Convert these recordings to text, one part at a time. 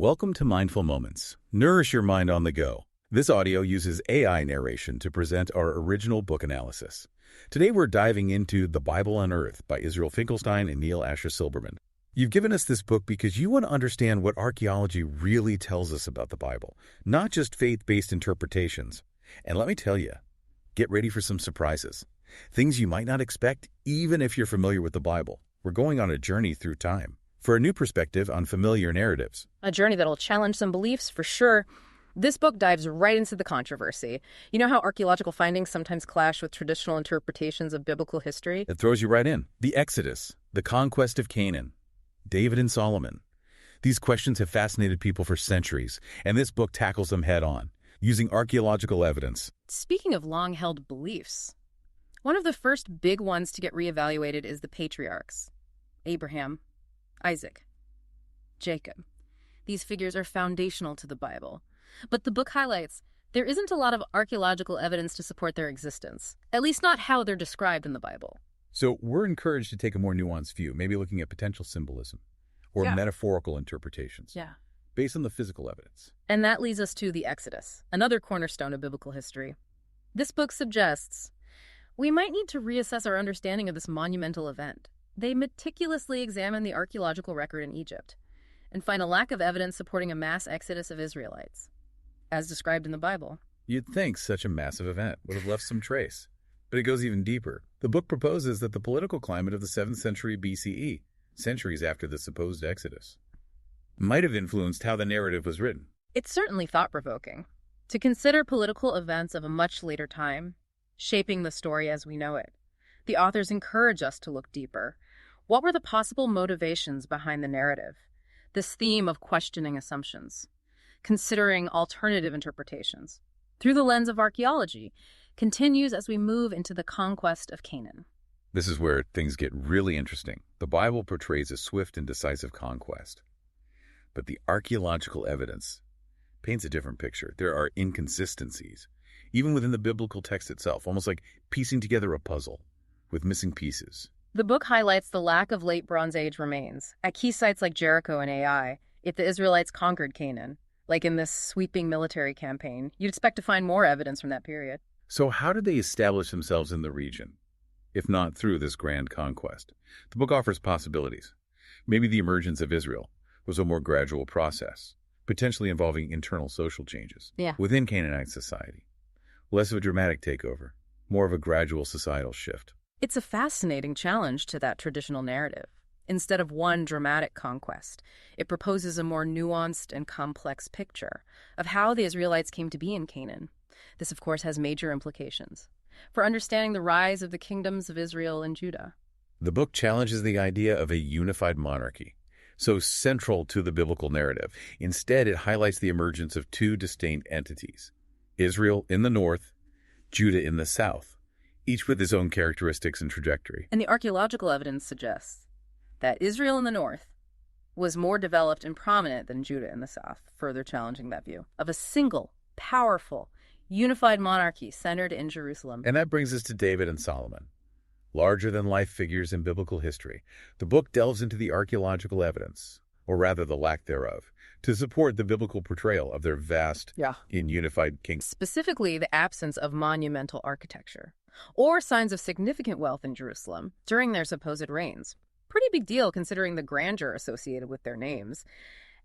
Welcome to Mindful Moments. Nourish your mind on the go. This audio uses AI narration to present our original book analysis. Today we're diving into The Bible Unearthed by Israel Finkelstein and Silberman. You've given us this book because you want to understand what archaeology really tells us about the Bible, not just faith-based interpretations. And let me tell you, get ready for some surprises. Things you might not expect even if you're familiar with the Bible. We're going on a journey through time. For a new perspective on familiar narratives. A journey that'll challenge some beliefs, for sure. This book dives right into the controversy. You know how archaeological findings sometimes clash with traditional interpretations of biblical history? It throws you right in. The Exodus, the conquest of Canaan, David and Solomon. These questions have fascinated people for centuries, and this book tackles them head-on, using archaeological evidence. Speaking of long-held beliefs, one of the first big ones to get reevaluated is the patriarchs. Abraham, Isaac, Jacob. These figures are foundational to the Bible. But the book highlights there isn't a lot of archaeological evidence to support their existence, at least not how they're described in the Bible. So we're encouraged to take a more nuanced view, maybe looking at potential symbolism or metaphorical interpretations based on the physical evidence. And that leads us to the Exodus, another cornerstone of biblical history. This book suggests we might need to reassess our understanding of this monumental event. They meticulously examine the archaeological record in Egypt and find a lack of evidence supporting a mass exodus of Israelites, as described in the Bible. You'd think such a massive event would have left some trace, but it goes even deeper. The book proposes that the political climate of the 7th century BCE, centuries after the supposed exodus, might have influenced how the narrative was written. It's certainly thought-provoking to consider political events of a much later time, shaping the story as we know it. The authors encourage us to look deeper. What were the possible motivations behind the narrative? This theme of questioning assumptions, considering alternative interpretations, through the lens of archaeology, continues as we move into the conquest of Canaan. This is where things get really interesting. The Bible portrays a swift and decisive conquest, but the archaeological evidence paints a different picture. There are inconsistencies, even within the biblical text itself, almost like piecing together a puzzle with missing pieces. The book highlights the lack of late Bronze Age remains at key sites like Jericho and Ai. If the Israelites conquered Canaan, like in this sweeping military campaign, you'd expect to find more evidence from that period. So how did they establish themselves in the region, if not through this grand conquest? The book offers possibilities. Maybe the emergence of Israel was a more gradual process, potentially involving internal social changes within Canaanite society. Less of a dramatic takeover, more of a gradual societal shift. It's a fascinating challenge to that traditional narrative. Instead of one dramatic conquest, it proposes a more nuanced and complex picture of how the Israelites came to be in Canaan. This, of course, has major implications for understanding the rise of the kingdoms of Israel and Judah. The book challenges the idea of a unified monarchy, so central to the biblical narrative. Instead, it highlights the emergence of two distinct entities, Israel in the north, Judah in the south, each with its own characteristics and trajectory. And the archaeological evidence suggests that Israel in the north was more developed and prominent than Judah in the south, further challenging that view of a single, powerful, unified monarchy centered in Jerusalem. And that brings us to David and Solomon, larger-than-life figures in biblical history. The book delves into the archaeological evidence, or rather the lack thereof, to support the biblical portrayal of their vast and unified kingdom. Specifically, the absence of monumental architecture or signs of significant wealth in Jerusalem during their supposed reigns. Pretty big deal considering the grandeur associated with their names.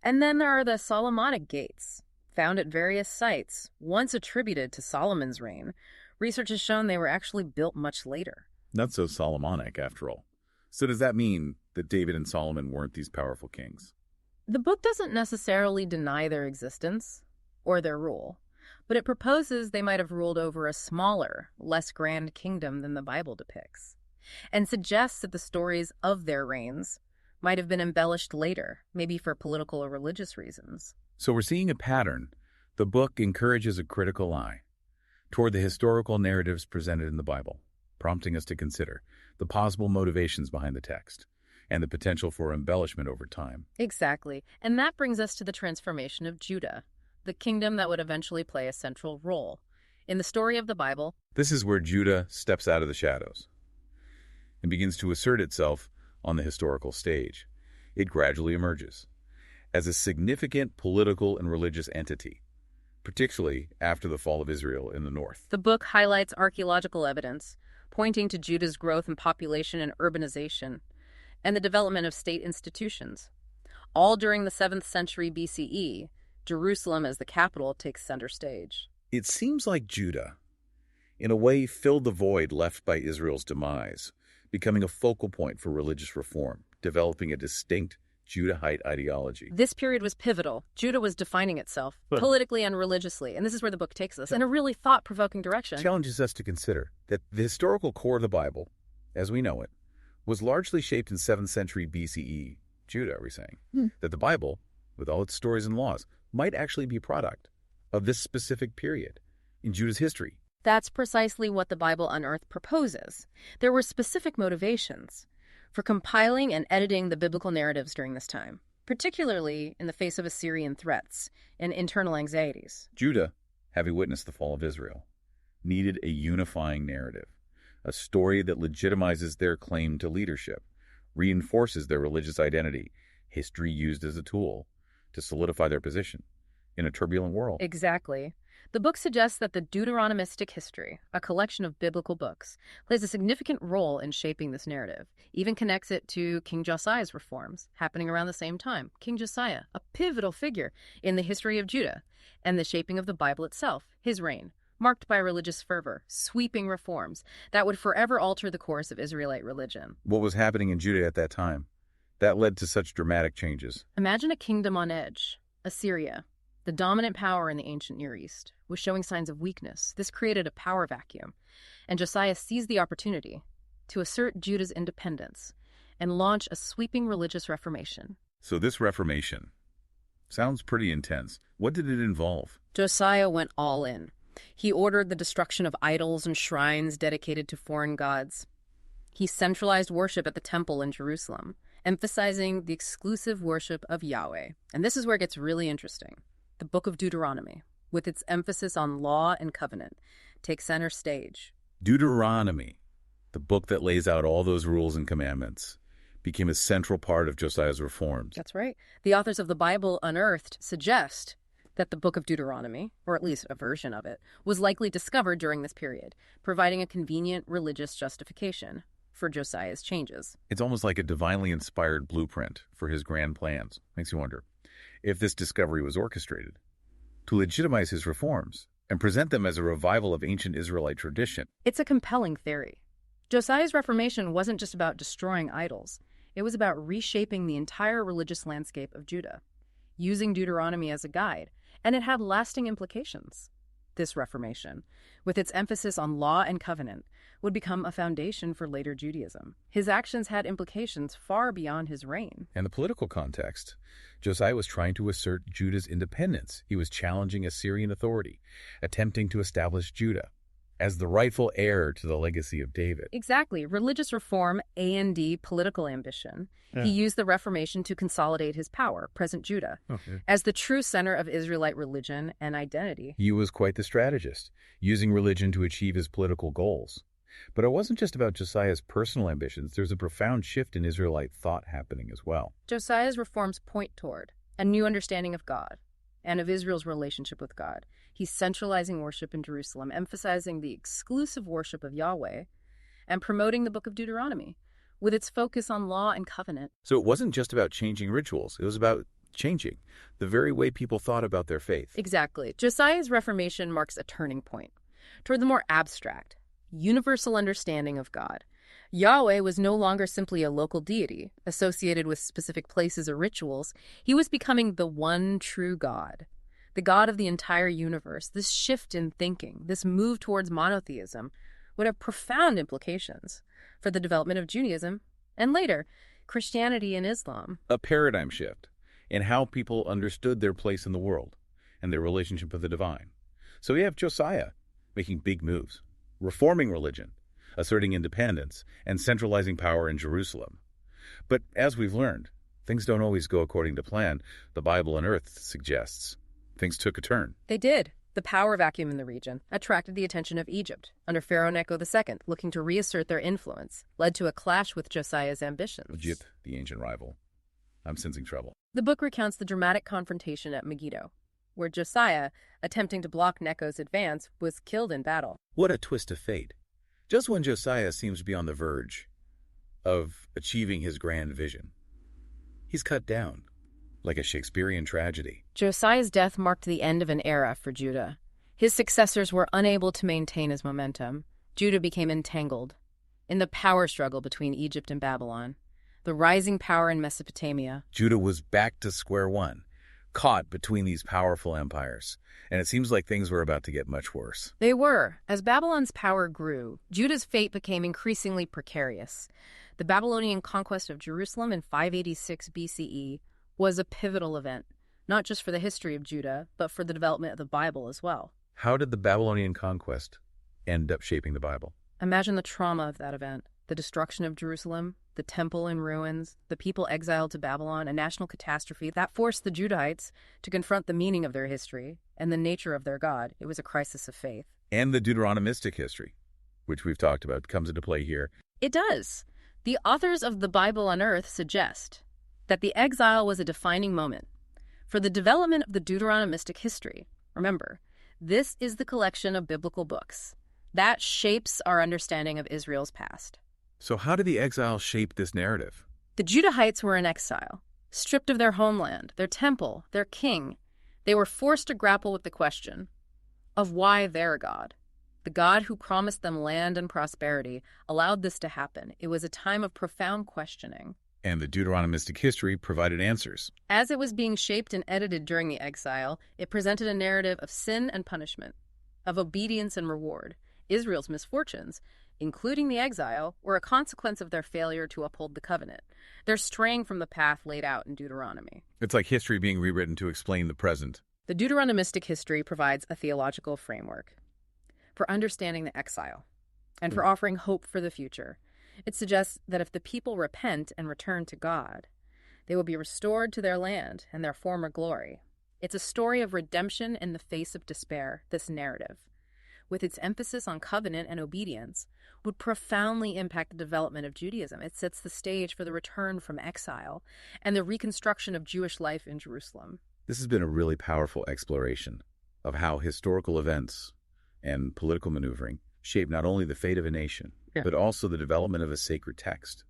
And then there are the Solomonic gates, found at various sites, once attributed to Solomon's reign. Research has shown they were actually built much later. Not so Solomonic, after all. So does that mean that David and Solomon weren't these powerful kings? The book doesn't necessarily deny their existence or their rule, but it proposes they might have ruled over a smaller, less grand kingdom than the Bible depicts, and suggests that the stories of their reigns might have been embellished later, maybe for political or religious reasons. So we're seeing a pattern. The book encourages a critical eye toward the historical narratives presented in the Bible, prompting us to consider the possible motivations behind the text and the potential for embellishment over time. Exactly. And that brings us to the transformation of Judah, the kingdom that would eventually play a central role in the story of the Bible. This is where Judah steps out of the shadows and begins to assert itself on the historical stage. It gradually emerges as a significant political and religious entity, particularly after the fall of Israel in the north. The book highlights archaeological evidence, pointing to Judah's growth in population and urbanization, and the development of state institutions. All during the 7th century BCE, Jerusalem as the capital takes center stage. It seems like Judah, in a way, filled the void left by Israel's demise, becoming a focal point for religious reform, developing a distinct Judahite ideology. This period was pivotal. Judah was defining itself, politically and religiously, and this is where the book takes us, in a really thought-provoking direction. Challenges us to consider that the historical core of the Bible, as we know it, was largely shaped in 7th century BCE Judah, are we saying? That the Bible, with all its stories and laws, might actually be a product of this specific period in Judah's history. That's precisely what the Bible Unearthed proposes. There were specific motivations for compiling and editing the biblical narratives during this time, particularly in the face of Assyrian threats and internal anxieties. Judah, having witnessed the fall of Israel, needed a unifying narrative, a story that legitimizes their claim to leadership, reinforces their religious identity, history used as a tool to solidify their position in a turbulent world. Exactly. The book suggests that the Deuteronomistic history, a collection of biblical books, plays a significant role in shaping this narrative, even connects it to King Josiah's reforms, happening around the same time. King Josiah, a pivotal figure in the history of Judah and the shaping of the Bible itself, his reign, marked by religious fervor, sweeping reforms that would forever alter the course of Israelite religion. What was happening in Judah at that time that led to such dramatic changes? Imagine a kingdom on edge. Assyria, the dominant power in the ancient Near East, was showing signs of weakness. This created a power vacuum, and Josiah seized the opportunity to assert Judah's independence and launch a sweeping religious reformation. So this reformation sounds pretty intense. What did it involve? Josiah went all in. He ordered the destruction of idols and shrines dedicated to foreign gods. He centralized worship at the temple in Jerusalem, emphasizing the exclusive worship of Yahweh. And this is where it gets really interesting. The book of Deuteronomy, with its emphasis on law and covenant, takes center stage. Deuteronomy, the book that lays out all those rules and commandments, became a central part of Josiah's reforms. That's right. The authors of the Bible Unearthed suggest that the book of Deuteronomy, or at least a version of it, was likely discovered during this period, providing a convenient religious justification for Josiah's changes. It's almost like a divinely inspired blueprint for his grand plans. Makes you wonder if this discovery was orchestrated to legitimize his reforms and present them as a revival of ancient Israelite tradition. It's a compelling theory. Josiah's reformation wasn't just about destroying idols. It was about reshaping the entire religious landscape of Judah, using Deuteronomy as a guide, and it had lasting implications. This reformation, with its emphasis on law and covenant, would become a foundation for later Judaism. His actions had implications far beyond his reign. And the political context. Josiah was trying to assert Judah's independence. He was challenging Assyrian authority, attempting to establish Judah as the rightful heir to the legacy of David. Exactly. Religious reform, A&D, political ambition. Yeah. He used the Reformation to consolidate his power, present Judah, as the true center of Israelite religion and identity. He was quite the strategist, using religion to achieve his political goals. But it wasn't just about Josiah's personal ambitions. There's a profound shift in Israelite thought happening as well. Josiah's reforms point toward a new understanding of God and of Israel's relationship with God. He's centralizing worship in Jerusalem, emphasizing the exclusive worship of Yahweh, and promoting the book of Deuteronomy, with its focus on law and covenant. So it wasn't just about changing rituals. It was about changing the very way people thought about their faith. Exactly. Josiah's Reformation marks a turning point toward the more abstract, universal understanding of God. Yahweh was no longer simply a local deity associated with specific places or rituals. He was becoming the one true God, the God of the entire universe. This shift in thinking, this move towards monotheism, would have profound implications for the development of Judaism and later Christianity and Islam. A paradigm shift in how people understood their place in the world and their relationship with the divine. So we have Josiah making big moves, reforming religion, asserting independence, and centralizing power in Jerusalem. But as we've learned, things don't always go according to plan. The Bible Unearthed suggests things took a turn. They did. The power vacuum in the region attracted the attention of Egypt under Pharaoh Necho II, looking to reassert their influence, led to a clash with Josiah's ambitions. Egypt, the ancient rival. I'm sensing trouble. The book recounts the dramatic confrontation at Megiddo, where Josiah, attempting to block Necho's advance, was killed in battle. What a twist of fate. Just when Josiah seems to be on the verge of achieving his grand vision, he's cut down, like a Shakespearean tragedy. Josiah's death marked the end of an era for Judah. His successors were unable to maintain his momentum. Judah became entangled in the power struggle between Egypt and Babylon, the rising power in Mesopotamia. Judah was back to square one, caught between these powerful empires, and it seems like things were about to get much worse. They were. As Babylon's power grew, Judah's fate became increasingly precarious. The Babylonian conquest of Jerusalem in 586 BCE was a pivotal event, not just for the history of Judah, but for the development of the Bible as well. How did the Babylonian conquest end up shaping the Bible? Imagine the trauma of that event. The destruction of Jerusalem, the temple in ruins, the people exiled to Babylon, a national catastrophe that forced the Judahites to confront the meaning of their history and the nature of their God. It was a crisis of faith. And the Deuteronomistic history, which we've talked about, comes into play here. It does. The authors of the Bible Unearthed suggest that the exile was a defining moment for the development of the Deuteronomistic history. Remember, this is the collection of biblical books that shapes our understanding of Israel's past. So how did the exile shape this narrative? The Judahites were in exile, stripped of their homeland, their temple, their king. They were forced to grapple with the question of why their God. The God who promised them land and prosperity allowed this to happen. It was a time of profound questioning. And the Deuteronomistic history provided answers. As it was being shaped and edited during the exile, it presented a narrative of sin and punishment, of obedience and reward. Israel's misfortunes, including the exile, were a consequence of their failure to uphold the covenant. They're straying from the path laid out in Deuteronomy. It's like history being rewritten to explain the present. The Deuteronomistic history provides a theological framework for understanding the exile and for offering hope for the future. It suggests that if the people repent and return to God, they will be restored to their land and their former glory. It's a story of redemption in the face of despair. This narrative, with its emphasis on covenant and obedience, would profoundly impact the development of Judaism. It sets the stage for the return from exile and the reconstruction of Jewish life in Jerusalem. This has been a really powerful exploration of how historical events and political maneuvering shape not only the fate of a nation, but also the development of a sacred text.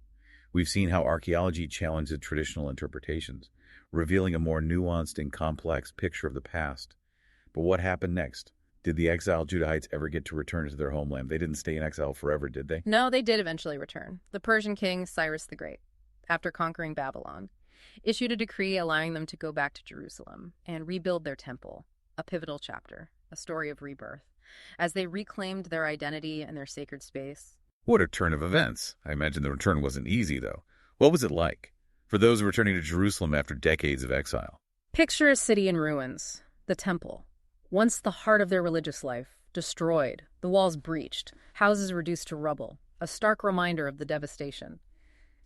We've seen how archaeology challenged traditional interpretations, revealing a more nuanced and complex picture of the past. But what happened next? Did the exiled Judahites ever get to return to their homeland? They didn't stay in exile forever, did they? No, they did eventually return. The Persian king Cyrus the Great, after conquering Babylon, issued a decree allowing them to go back to Jerusalem and rebuild their temple, a pivotal chapter, a story of rebirth, as they reclaimed their identity and their sacred space. What a turn of events. I imagine the return wasn't easy, though. What was it like for those returning to Jerusalem after decades of exile? Picture a city in ruins, the temple, once the heart of their religious life, destroyed, the walls breached, houses reduced to rubble, a stark reminder of the devastation.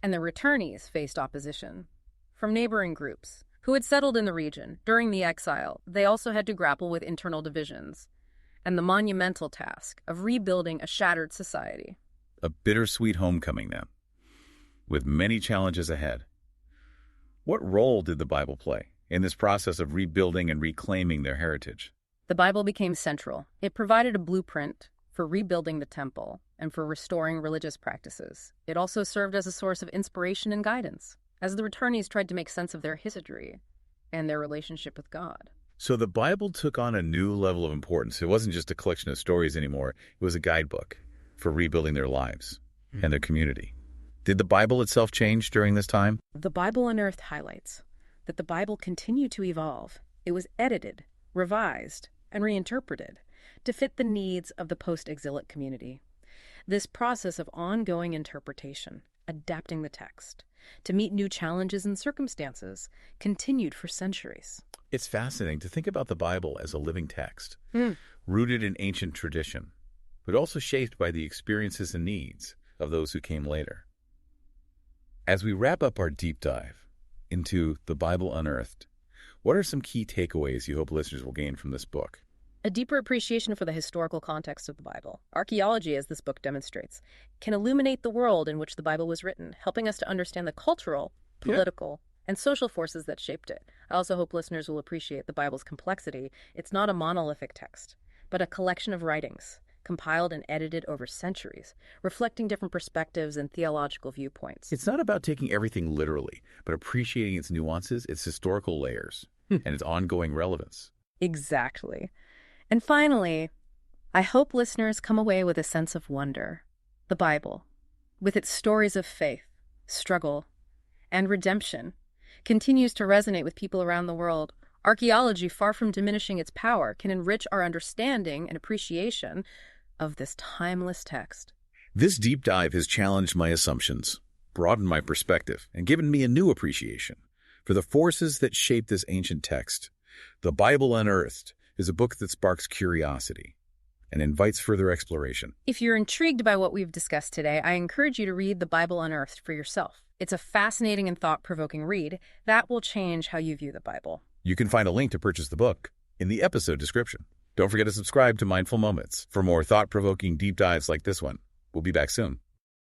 And the returnees faced opposition from neighboring groups who had settled in the region. During the exile, they also had to grapple with internal divisions and the monumental task of rebuilding a shattered society. A bittersweet homecoming, then, with many challenges ahead. What role did the Bible play in this process of rebuilding and reclaiming their heritage? The Bible became central. It provided a blueprint for rebuilding the temple and for restoring religious practices. It also served as a source of inspiration and guidance as the returnees tried to make sense of their history and their relationship with God. So the Bible took on a new level of importance. It wasn't just a collection of stories anymore. It was a guidebook for rebuilding their lives and their community. Did the Bible itself change during this time? The Bible Unearthed highlights that the Bible continued to evolve. It was edited, revised, and reinterpreted to fit the needs of the post-exilic community. This process of ongoing interpretation, adapting the text to meet new challenges and circumstances, continued for centuries. It's fascinating to think about the Bible as a living text, rooted in ancient tradition, but also shaped by the experiences and needs of those who came later. As we wrap up our deep dive into the Bible Unearthed, what are some key takeaways you hope listeners will gain from this book? A deeper appreciation for the historical context of the Bible. Archaeology, as this book demonstrates, can illuminate the world in which the Bible was written, helping us to understand the cultural, political, and social forces that shaped it. I also hope listeners will appreciate the Bible's complexity. It's not a monolithic text, but a collection of writings, compiled and edited over centuries, reflecting different perspectives and theological viewpoints. It's not about taking everything literally, but appreciating its nuances, its historical layers, and its ongoing relevance. Exactly. And finally, I hope listeners come away with a sense of wonder. The Bible, with its stories of faith, struggle, and redemption, continues to resonate with people around the world. Archaeology, far from diminishing its power, can enrich our understanding and appreciation of this timeless text. This deep dive has challenged my assumptions, broadened my perspective, and given me a new appreciation for the forces that shape this ancient text. The Bible Unearthed is a book that sparks curiosity and invites further exploration. If you're intrigued by what we've discussed today, I encourage you to read The Bible Unearthed for yourself. It's a fascinating and thought-provoking read that will change how you view the Bible. You can find a link to purchase the book in the episode description. Don't forget to subscribe to Mindful Moments for more thought-provoking deep dives like this one. We'll be back soon.